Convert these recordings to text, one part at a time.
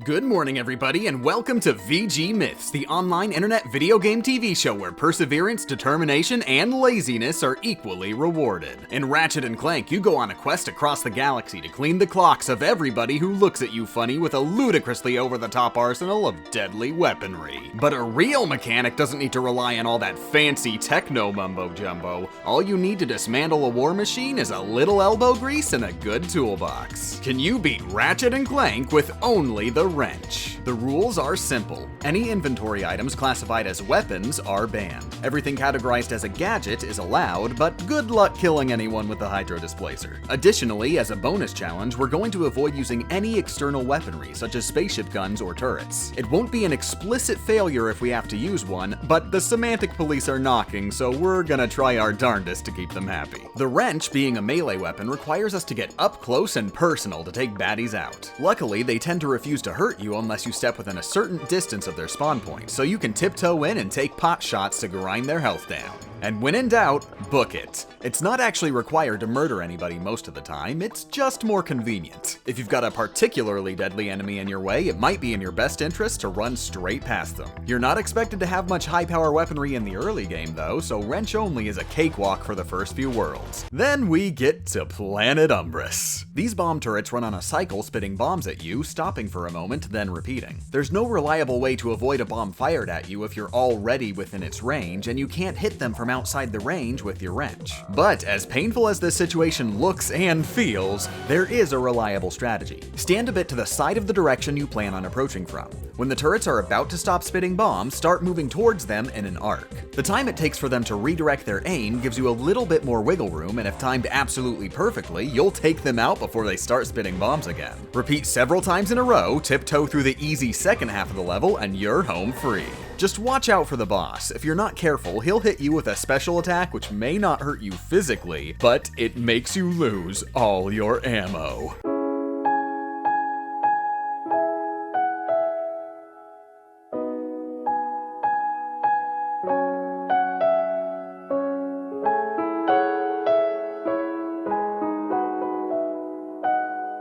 Good morning, everybody, and welcome to VG Myths, the online internet video game TV show where perseverance, determination, and laziness are equally rewarded. In Ratchet Clank, you go on a quest across the galaxy to clean the clocks of everybody who looks at you funny with a ludicrously over-the-top arsenal of deadly weaponry. But a real mechanic doesn't need to rely on all that fancy techno mumbo-jumbo. All you need to dismantle a war machine is a little elbow grease and a good toolbox. Can you beat Ratchet Clank with only the wrench? The rules are simple. Any inventory items classified as weapons are banned. Everything categorized as a gadget is allowed, but good luck killing anyone with the hydro displacer. Additionally, as a bonus challenge, we're going to avoid using any external weaponry, such as spaceship guns or turrets. It won't be an explicit failure if we have to use one, but the semantic police are knocking, so we're gonna try our darndest to keep them happy. The wrench, being a melee weapon, requires us to get up close and personal to take baddies out. Luckily, they tend to refuse to hurt you unless you step within a certain distance of their spawn point, so you can tiptoe in and take pot shots to grind their health down. And when in doubt, book it. It's not actually required to murder anybody most of the time, it's just more convenient. If you've got a particularly deadly enemy in your way, it might be in your best interest to run straight past them. You're not expected to have much high-power weaponry in the early game though, so wrench only is a cakewalk for the first few worlds. Then we get to Planet Umbris. These bomb turrets run on a cycle, spitting bombs at you, stopping for a moment, then repeating. There's no reliable way to avoid a bomb fired at you if you're already within its range, and you can't hit them from outside the range with your wrench. But as painful as this situation looks and feels, there is a reliable strategy. Stand a bit to the side of the direction you plan on approaching from. When the turrets are about to stop spitting bombs, start moving towards them in an arc. The time it takes for them to redirect their aim gives you a little bit more wiggle room, and if timed absolutely perfectly, you'll take them out before they start spitting bombs again. Repeat several times in a row, tiptoe through the easy second half of the level, and you're home free. Just watch out for the boss. If you're not careful, he'll hit you with a special attack which may not hurt you physically, but it makes you lose all your ammo.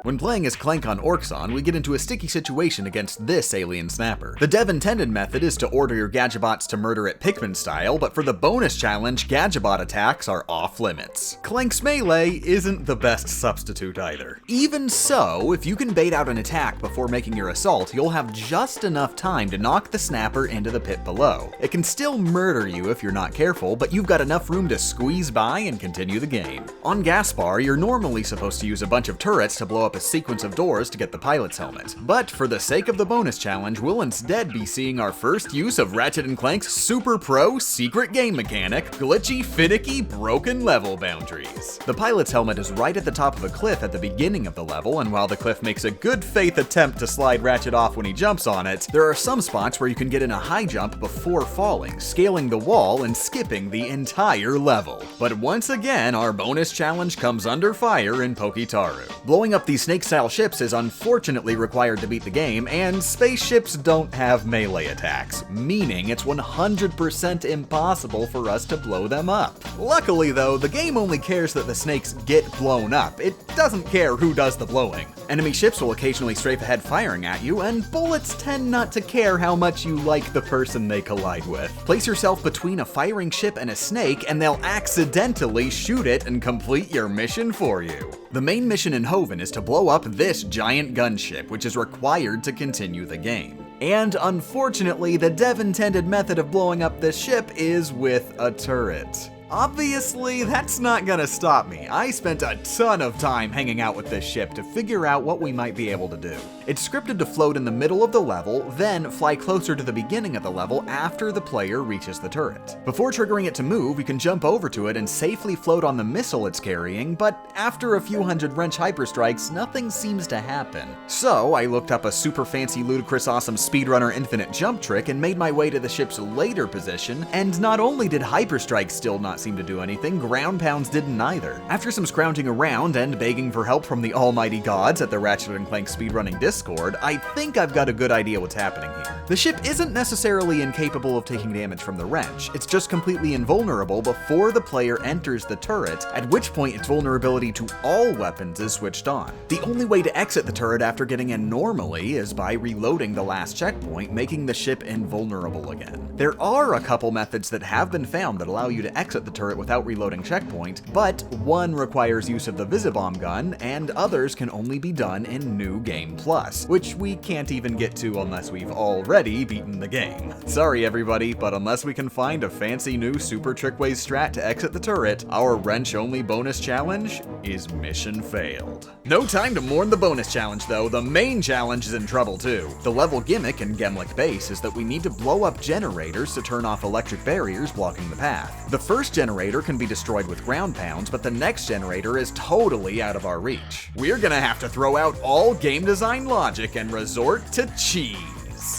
When playing as Clank on Orxon, we get into a sticky situation against this alien snapper. The dev-intended method is to order your Gadgebots to murder it Pikmin style, but for the bonus challenge, Gadgebot attacks are off limits. Clank's melee isn't the best substitute either. Even so, if you can bait out an attack before making your assault, you'll have just enough time to knock the snapper into the pit below. It can still murder you if you're not careful, but you've got enough room to squeeze by and continue the game. On Gaspar, you're normally supposed to use a bunch of turrets to blow up a sequence of doors to get the pilot's helmet. But for the sake of the bonus challenge, we'll instead be seeing our first use of Ratchet & Clank's super pro secret game mechanic, glitchy, finicky, broken level boundaries. The pilot's helmet is right at the top of a cliff at the beginning of the level, and while the cliff makes a good faith attempt to slide Ratchet off when he jumps on it, there are some spots where you can get in a high jump before falling, scaling the wall and skipping the entire level. But once again, our bonus challenge comes under fire in Pokitaru. Blowing up these snake-style ships is unfortunately required to beat the game, and spaceships don't have melee attacks, meaning it's 100% impossible for us to blow them up. Luckily though, the game only cares that the snakes get blown up. It doesn't care who does the blowing. Enemy ships will occasionally strafe ahead firing at you, and bullets tend not to care how much you like the person they collide with. Place yourself between a firing ship and a snake, and they'll accidentally shoot it and complete your mission for you. The main mission in Hoven is to blow up this giant gunship, which is required to continue the game. And unfortunately, the dev-intended method of blowing up this ship is with a turret. Obviously, that's not gonna stop me. I spent a ton of time hanging out with this ship to figure out what we might be able to do. It's scripted to float in the middle of the level, then fly closer to the beginning of the level after the player reaches the turret. Before triggering it to move, we can jump over to it and safely float on the missile it's carrying, but after a few hundred wrench hyperstrikes, nothing seems to happen. So I looked up a super fancy, ludicrous, awesome speedrunner infinite jump trick and made my way to the ship's later position, and not only did hyperstrikes still not seem to do anything, ground pounds didn't either. After some scrounging around and begging for help from the almighty gods at the Ratchet & Clank speedrunning Discord, I think I've got a good idea what's happening here. The ship isn't necessarily incapable of taking damage from the wrench, it's just completely invulnerable before the player enters the turret, at which point its vulnerability to all weapons is switched on. The only way to exit the turret after getting in normally is by reloading the last checkpoint, making the ship invulnerable again. There are a couple methods that have been found that allow you to exit the turret without reloading checkpoint, but one requires use of the Visibomb gun, and others can only be done in New Game Plus, which we can't even get to unless we've already beaten the game. Sorry everybody, but unless we can find a fancy new Super Trickways strat to exit the turret, our wrench-only bonus challenge is mission failed. No time to mourn the bonus challenge though, the main challenge is in trouble too. The level gimmick in Gemlick Base is that we need to blow up generators to turn off electric barriers blocking the path. The first generator can be destroyed with ground pounds, but the next generator is totally out of our reach. We're gonna have to throw out all game design logic and resort to cheese.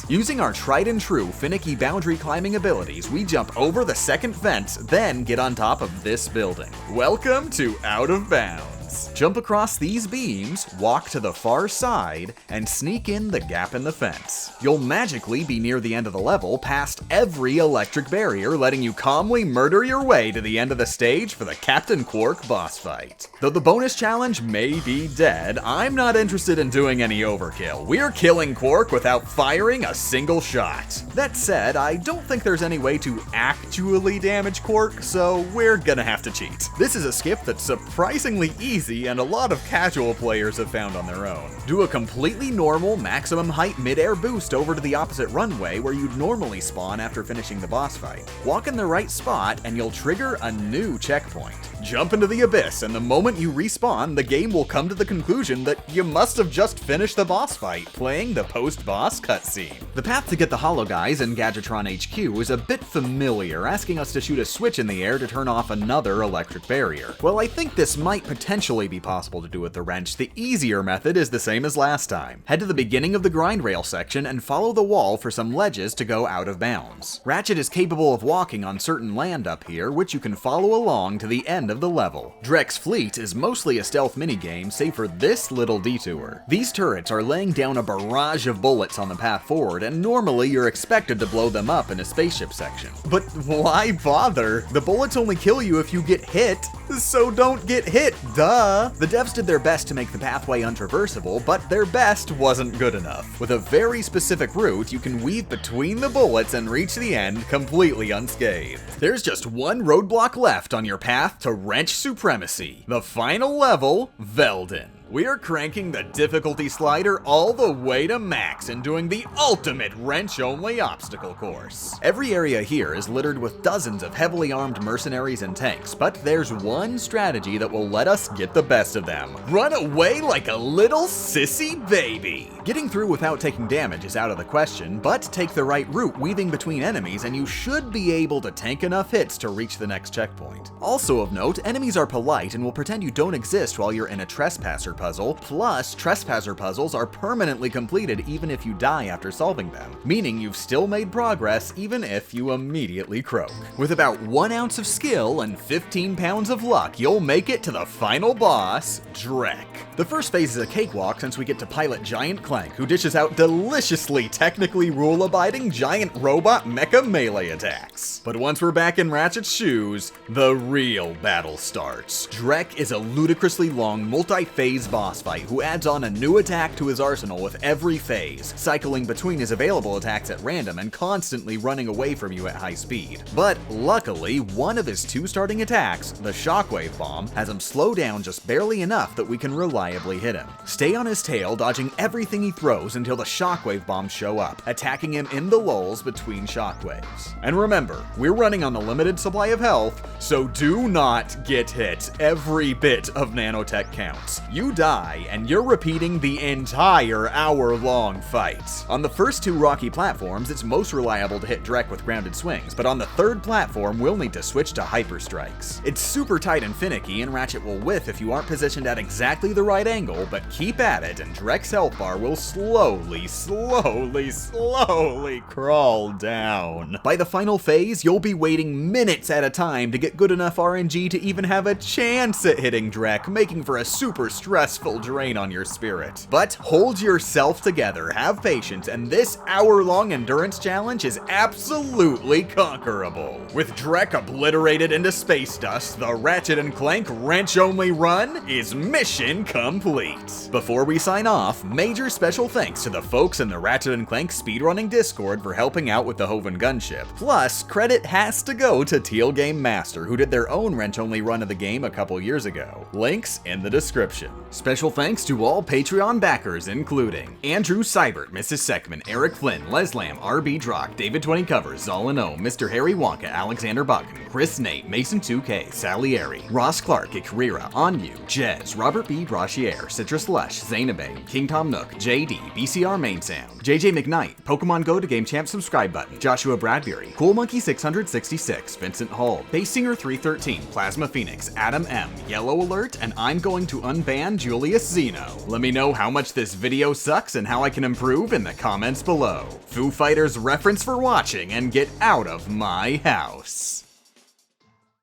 Using our tried and true finicky boundary climbing abilities, we jump over the second fence, then get on top of this building. Welcome to Out of Bounds. Jump across these beams, walk to the far side, and sneak in the gap in the fence. You'll magically be near the end of the level, past every electric barrier, letting you calmly murder your way to the end of the stage for the Captain Quark boss fight. Though the bonus challenge may be dead, I'm not interested in doing any overkill. We're killing Quark without firing a single shot. That said, I don't think there's any way to actually damage Quark, so we're gonna have to cheat. This is a skip that's surprisingly easy and a lot of casual players have found on their own. Do a completely normal maximum height mid-air boost over to the opposite runway where you'd normally spawn after finishing the boss fight. Walk in the right spot and you'll trigger a new checkpoint. Jump into the abyss, and the moment you respawn, the game will come to the conclusion that you must have just finished the boss fight, playing the post-boss cutscene. The path to get the Hollow Guys in Gadgetron HQ is a bit familiar, asking us to shoot a switch in the air to turn off another electric barrier. Well, I think this might potentially be possible to do with the wrench. The easier method is the same as last time. Head to the beginning of the grind rail section and follow the wall for some ledges to go out of bounds. Ratchet is capable of walking on certain land up here, which you can follow along to the end of the level. Drex Fleet is mostly a stealth minigame, save for this little detour. These turrets are laying down a barrage of bullets on the path forward, and normally you're expected to blow them up in a spaceship section. But why bother? The bullets only kill you if you get hit, so don't get hit, duh! The devs did their best to make the pathway untraversable, but their best wasn't good enough. With a very specific route, you can weave between the bullets and reach the end completely unscathed. There's just one roadblock left on your path to wrench supremacy. The final level, Velden. We are cranking the difficulty slider all the way to max and doing the ultimate wrench-only obstacle course. Every area here is littered with dozens of heavily armed mercenaries and tanks, but there's one strategy that will let us get the best of them. Run away like a little sissy baby! Getting through without taking damage is out of the question, but take the right route weaving between enemies and you should be able to tank enough hits to reach the next checkpoint. Also of note, enemies are polite and will pretend you don't exist while you're in a trespasser puzzle, plus trespasser puzzles are permanently completed even if you die after solving them, meaning you've still made progress even if you immediately croak. With about 1 ounce of skill and 15 pounds of luck, you'll make it to the final boss, Drex. The first phase is a cakewalk since we get to pilot Giant Clank, who dishes out deliciously technically rule-abiding giant robot mecha melee attacks. But once we're back in Ratchet's shoes, the real battle starts. Drex is a ludicrously long multi-phase boss fight who adds on a new attack to his arsenal with every phase, cycling between his available attacks at random and constantly running away from you at high speed. But luckily, one of his 2 starting attacks, the Shockwave Bomb, has him slow down just barely enough that we can reliably hit him. Stay on his tail, dodging everything he throws until the Shockwave Bombs show up, attacking him in the lulls between shockwaves. And remember, we're running on a limited supply of health, so do not get hit. Every bit of nanotech counts. You die, and you're repeating the entire hour-long fight. On the first 2 rocky platforms, it's most reliable to hit Drex with grounded swings, but on the 3rd platform, we'll need to switch to hyper strikes. It's super tight and finicky, and Ratchet will whiff if you aren't positioned at exactly the right angle, but keep at it, and Drex's health bar will slowly crawl down. By the final phase, you'll be waiting minutes at a time to get good enough RNG to even have a chance at hitting Drex, making for a super stressful stressful drain on your spirit. But hold yourself together, have patience, and this hour-long endurance challenge is absolutely conquerable. With Drex obliterated into space dust, the Ratchet and Clank wrench-only run is mission complete. Before we sign off, major special thanks to the folks in the Ratchet and Clank speedrunning Discord for helping out with the Hoven gunship. Plus, credit has to go to Teal Game Master, who did their own wrench-only run of the game a couple years ago. Links in the description. Special thanks to all Patreon backers, including Andrew Seibert, Mrs. Seckman, Eric Flynn, Les Lam, RB Drock, David 20 Covers, Zolino, Mr. Harry Wonka, Alexander Bucken, Chris Nate, Mason 2K, Salieri, Ross Clark, Ikarira, Anyu, Jez, Robert B. Brashier, Citrus Lush, Zainabe, King Tom Nook, JD, BCR Main Sound, JJ McKnight, Pokemon Go to Game Champ subscribe button, Joshua Bradbury, Cool Monkey 666, Vincent Hall, Bass Singer 313, Plasma Phoenix, Adam M, Yellow Alert, and I'm going to unban Julius Zeno. Let me know how much this video sucks and how I can improve in the comments below. Foo Fighters reference for watching, and get out of my house.